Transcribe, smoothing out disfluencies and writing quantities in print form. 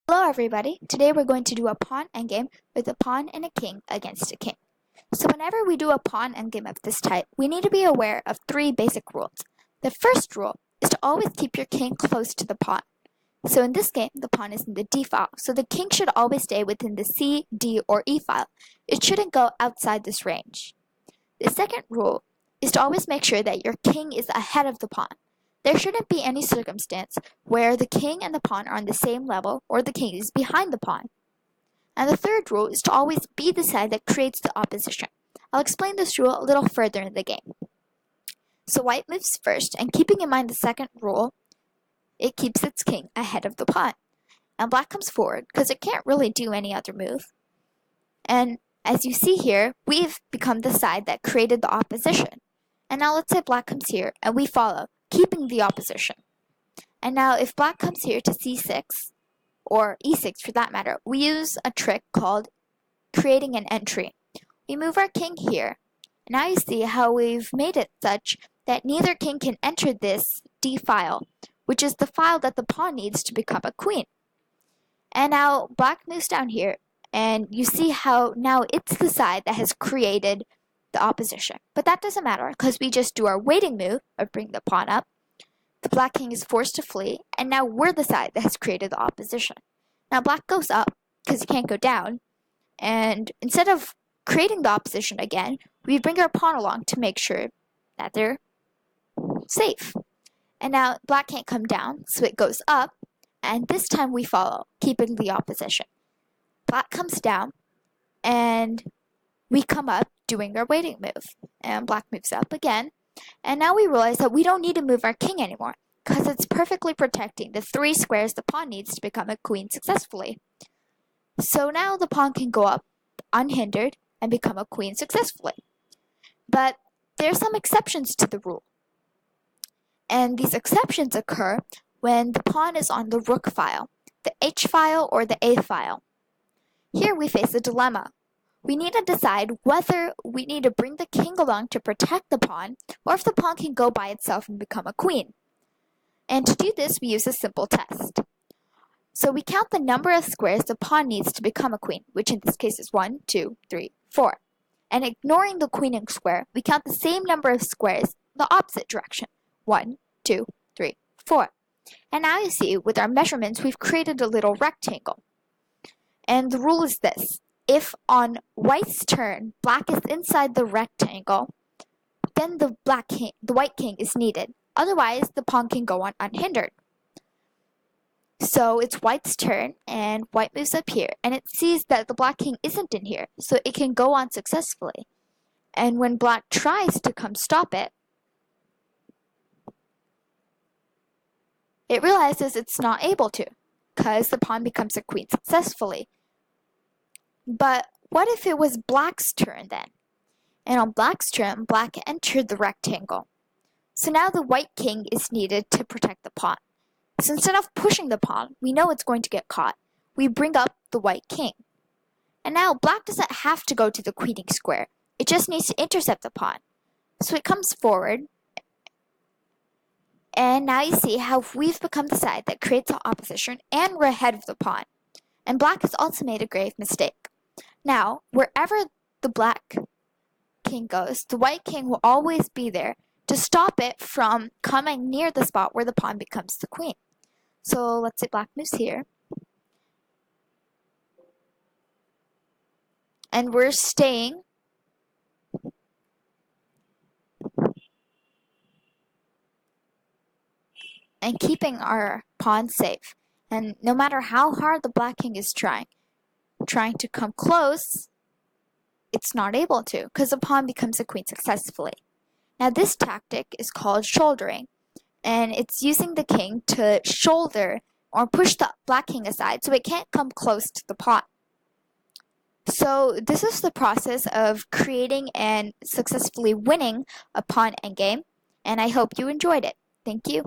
Hello everybody, today we're going to do a pawn endgame with a pawn and a king against a king. So whenever we do a pawn endgame of this type, we need to be aware of three basic rules. The first rule is to always keep your king close to the pawn. So in this game, the pawn is in the D file, so the king should always stay within the C, D, or E file. It shouldn't go outside this range. The second rule is to always make sure that your king is ahead of the pawn. There shouldn't be any circumstance where the king and the pawn are on the same level or the king is behind the pawn. And the third rule is to always be the side that creates the opposition. I'll explain this rule a little further in the game. So white moves first, and keeping in mind the second rule, it keeps its king ahead of the pawn. And black comes forward because it can't really do any other move. And as you see here, we've become the side that created the opposition. And now let's say black comes here and we follow, keeping the opposition. And now if black comes here to c6, or e6 for that matter, we use a trick called creating an entry. We move our king here. Now you see how we've made it such that neither king can enter this D file, which is the file that the pawn needs to become a queen. And now black moves down here, and you see how now it's the side that has created the opposition. But that doesn't matter because we just do our waiting move of bring the pawn up. The black king is forced to flee, and now we're the side that has created the opposition. Now black goes up because he can't go down, and instead of creating the opposition again, we bring our pawn along to make sure that they're safe. And now black can't come down, so it goes up, and this time we follow, keeping the opposition. Black comes down, and we come up doing our waiting move, and black moves up again, and now we realize that we don't need to move our king anymore because it's perfectly protecting the 3 squares the pawn needs to become a queen successfully. So now the pawn can go up unhindered and become a queen successfully. But there's some exceptions to the rule, and these exceptions occur when the pawn is on the rook file, the H file, or the A file. Here we face a dilemma. We need to decide whether we need to bring the king along to protect the pawn, or if the pawn can go by itself and become a queen. And to do this, we use a simple test. So we count the number of squares the pawn needs to become a queen, which in this case is 1, 2, 3, 4. And ignoring the queening square, we count the same number of squares in the opposite direction, 1, 2, 3, 4. And now you see, with our measurements, we've created a little rectangle. And the rule is this. If on white's turn, black is inside the rectangle, then the white king is needed. Otherwise, the pawn can go on unhindered. So it's white's turn, and white moves up here, and it sees that the black king isn't in here, so it can go on successfully. And when black tries to come stop it, it realizes it's not able to, because the pawn becomes a queen successfully. But what if it was black's turn then? And on black's turn, black entered the rectangle. So now the white king is needed to protect the pawn. So instead of pushing the pawn, we know it's going to get caught. We bring up the white king. And now black doesn't have to go to the queening square. It just needs to intercept the pawn. So it comes forward. And now you see how we've become the side that creates the opposition, and we're ahead of the pawn. And black has also made a grave mistake. Now, wherever the black king goes, the white king will always be there to stop it from coming near the spot where the pawn becomes the queen. So let's say black moves here. And we're staying and keeping our pawn safe. And no matter how hard the black king is trying to come close, it's not able to, because the pawn becomes a queen successfully. Now this tactic is called shouldering, and it's using the king to shoulder or push the black king aside so it can't come close to the pawn. So this is the process of creating and successfully winning a pawn endgame, and I hope you enjoyed it. Thank you.